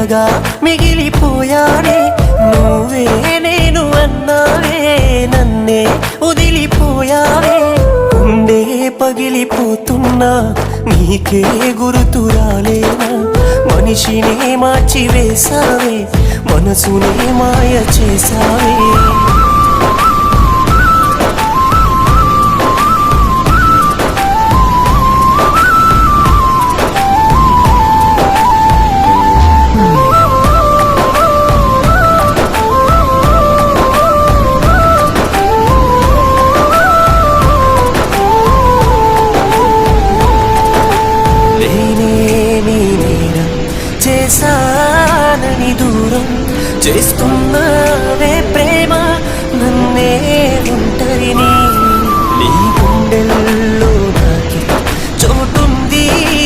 ప్రేమగా మిగిలిపోయానే, నువ్వే నేను అన్నావే, నన్నే వదిలిపోయావే. గుండె పగిలిపోతున్నా నీకే గుర్తు రాలేనా, మనిషినే మార్చి వేసావే, మనసునే మాయ చేసావే. చేసానని దూరం చేస్తున్నావే ప్రేమ, నన్నే ఒంటరిని